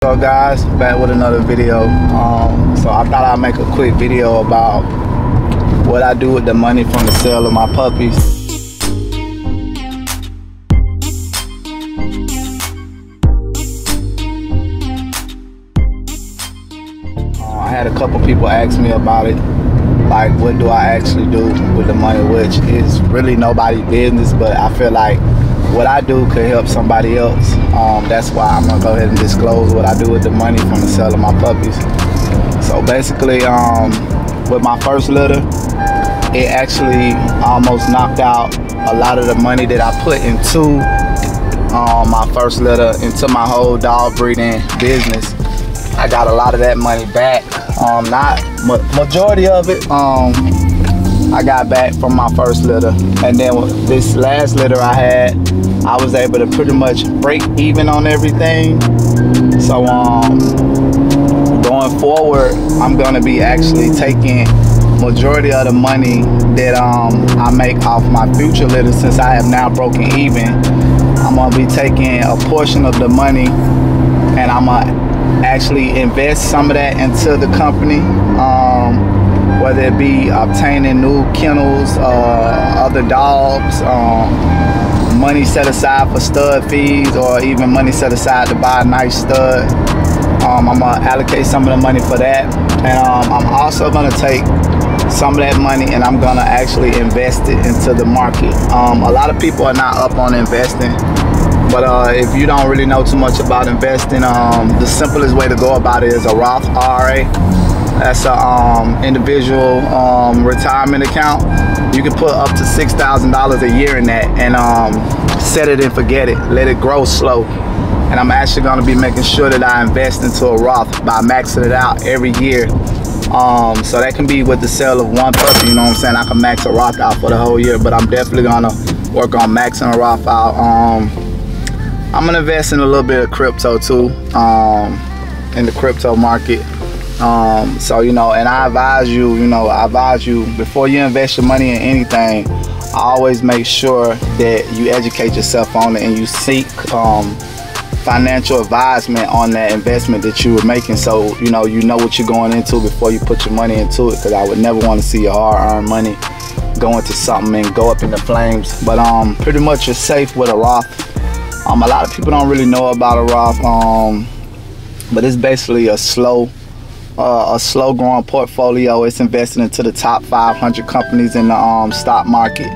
So guys, back with another video. So I thought I'd make a quick video about what I do with the money from the sale of my puppies. I had a couple people ask me about it, like what do I actually do with the money, which is really nobody's business, but I feel like what I do could help somebody else. That's why I'm gonna go ahead and disclose what I do with the money from the sale of my puppies. So basically, with my first litter, it actually almost knocked out a lot of the money that I put into my first litter, into my whole dog breeding business. I got a lot of that money back. Not majority of it, I got back from my first litter, and then with this last litter I had, I was able to pretty much break even on everything. So going forward, I'm gonna be actually taking majority of the money that I make off my future litter, since I have now broken even. I'm gonna be taking a portion of the money and I'm gonna actually invest some of that into the company, whether it be obtaining new kennels, other dogs, money set aside for stud fees, or even money set aside to buy a nice stud. I'm gonna allocate some of the money for that, and I'm also gonna take some of that money and I'm gonna actually invest it into the market. A lot of people are not up on investing, but if you don't really know too much about investing, the simplest way to go about it is a Roth IRA. That's a individual retirement account. You can put up to $6,000 a year in that and set it and forget it. Let it grow slow. And I'm actually going to be making sure that I invest into a Roth by maxing it out every year. So that can be with the sale of one puppy, you know what I'm saying? I can max a Roth out for the whole year, but I'm definitely going to work on maxing a Roth out. I'm going to invest in a little bit of crypto too, in the crypto market. So, you know, and I advise you, before you invest your money in anything, always make sure that you educate yourself on it and you seek financial advisement on that investment that you were making, so you know what you're going into before you put your money into it, because I would never want to see your hard-earned money go into something and go up in the flames. But pretty much you're safe with a Roth. A lot of people don't really know about a Roth, but it's basically a slow growing portfolio. It's invested into the top 500 companies in the stock market,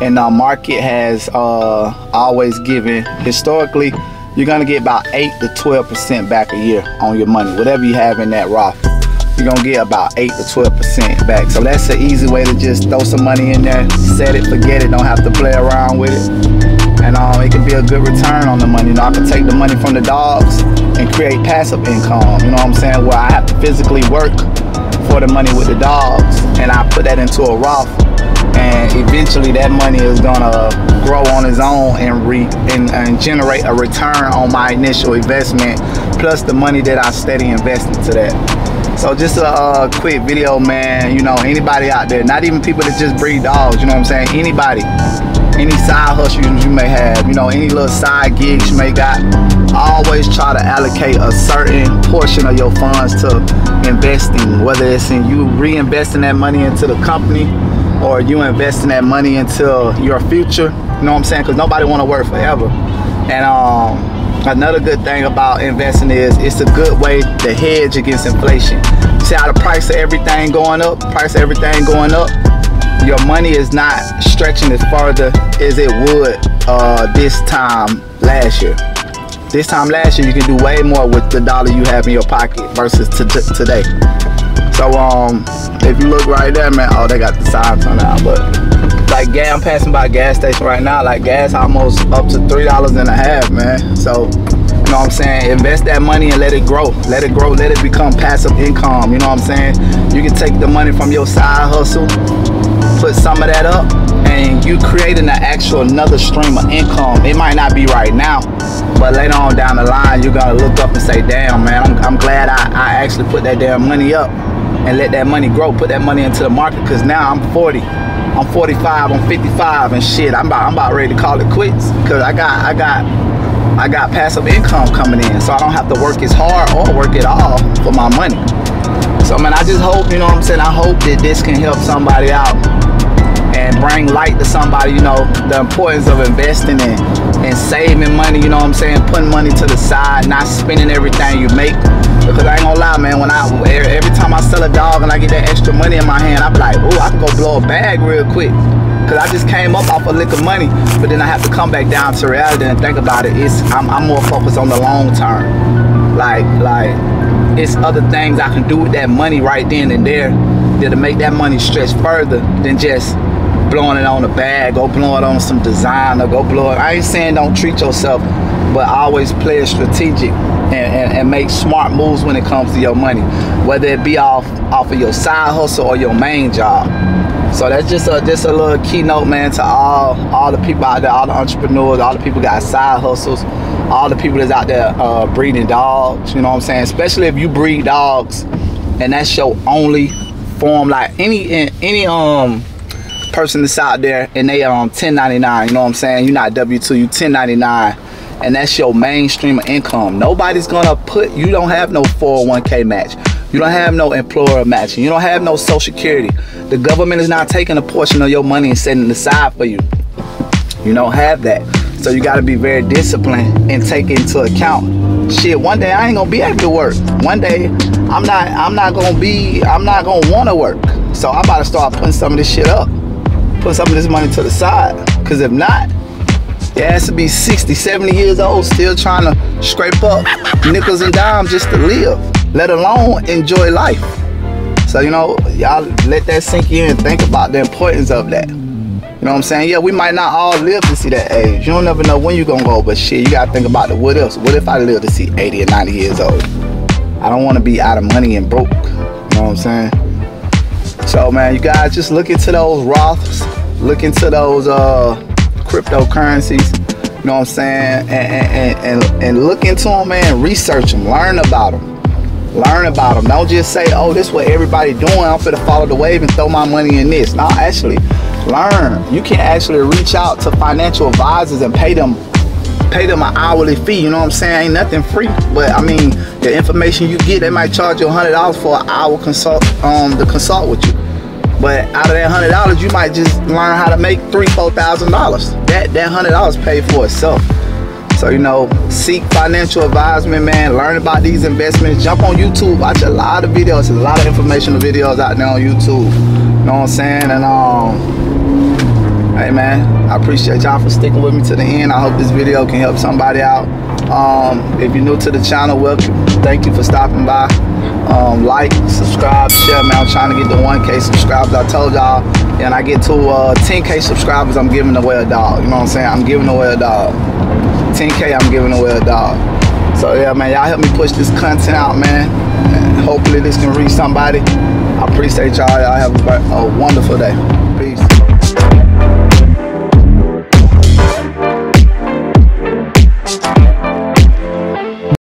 and the market has always given, historically, you're gonna get about 8 to 12% back a year on your money. Whatever you have in that Roth, you're gonna get about 8 to 12% back. So that's an easy way to just throw some money in there, set it, forget it, don't have to play around with it, and it can be a good return on the money. You know, I can take the money from the dogs and create passive income, you know what I'm saying, where I have to physically work for the money with the dogs, and I put that into a Roth, and eventually that money is gonna grow on its own and generate a return on my initial investment, plus the money that I steady invest into that. So just a quick video, man. You know, anybody out there, not even people that just breed dogs, you know what I'm saying, anybody, any side hustles you may have, you know, any little side gigs you may got, always try to allocate a certain portion of your funds to investing, whether it's in you reinvesting that money into the company or you investing that money into your future, you know what I'm saying, because nobody want to work forever. And another good thing about investing is it's a good way to hedge against inflation. See how the price of everything going up, your money is not stretching as farther as it would this time last year. This time last year, you can do way more with the dollar you have in your pocket versus today. So if you look right there, man, oh, they got the sign turned out, but like I'm passing by a gas station right now, like gas almost up to $3.50, man. So you know what I'm saying, invest that money and let it grow, let it become passive income. You know what I'm saying, you can take the money from your side hustle, put some of that up, and you creating another stream of income. It might not be right now, but later on down the line, you're gonna look up and say, damn, man, I'm glad I actually put that damn money up and let that money grow, put that money into the market, because now I'm 40, I'm 45, I'm 55, and shit, I'm about ready to call it quits, because I got I got passive income coming in, so I don't have to work as hard or work at all for my money. So man, I just hope, you know what I'm saying, I hope that this can help somebody out and bring light to somebody, you know, the importance of investing and saving money, you know what I'm saying, putting money to the side, not spending everything you make. Because I ain't gonna lie, man, when every time I sell a dog and I get that extra money in my hand, I be like, oh, I can go blow a bag real quick. Because I just came up off a lick of money, but then I have to come back down to reality and think about it. I'm more focused on the long term. Like it's other things I can do with that money right then and there that'll make that money stretch further than just blowing it on a bag or blowing it on some design or go blow it. I ain't saying don't treat yourself, but always play it strategic and make smart moves when it comes to your money, whether it be off of your side hustle or your main job. So that's just a little keynote, man, to all the people out there, all the entrepreneurs, all the people got side hustles, all the people that's out there breeding dogs, you know what I'm saying? Especially if you breed dogs and that's your only form, like any person that's out there and they 1099, you know what I'm saying? You're not W2, you 1099, and that's your main stream of income. Nobody's gonna you don't have no 401k match. You don't have no employer matching. You don't have no social security. The government is not taking a portion of your money and setting it aside for you. You don't have that. So you gotta be very disciplined and take into account, shit, one day I ain't gonna be able to work. One day I'm not gonna wanna work. So I'm about to start putting some of this shit up. Put some of this money to the side. Cause if not, it has to be 60, 70 years old still trying to scrape up nickels and dimes just to live, let alone enjoy life. So, you know, y'all let that sink in and think about the importance of that. You know what I'm saying? Yeah, we might not all live to see that age. You don't never know when you're gonna go, but shit, you gotta think about the what else. What if I live to see 80 or 90 years old? I don't wanna be out of money and broke. You know what I'm saying? So man, you guys just look into those Roths, look into those cryptocurrencies, you know what I'm saying, and look into them, man, research them, learn about them. Don't just say, oh, this is what everybody doing, I'm finna follow the wave and throw my money in this. No, actually learn. You can actually reach out to financial advisors and pay them an hourly fee, you know what I'm saying? Ain't nothing free, but I mean, the information you get, they might charge you $100 for an hour to consult with you. But out of that $100, you might just learn how to make $3,000-$4,000. That $100 paid for itself. So, you know, seek financial advisement, man. Learn about these investments. Jump on YouTube. Watch a lot of videos. There's a lot of informational videos out there on YouTube. You know what I'm saying? And hey, man, I appreciate y'all for sticking with me to the end. I hope this video can help somebody out. If you're new to the channel, welcome. Thank you for stopping by. Like, subscribe, share, man. I'm trying to get to 1K subscribers. I told y'all, and I get to 10K subscribers, I'm giving away a dog. You know what I'm saying? I'm giving away a dog. 10K, I'm giving away a dog. So yeah, man, y'all help me push this content out, man. And hopefully this can reach somebody. I appreciate y'all. Y'all have a wonderful day.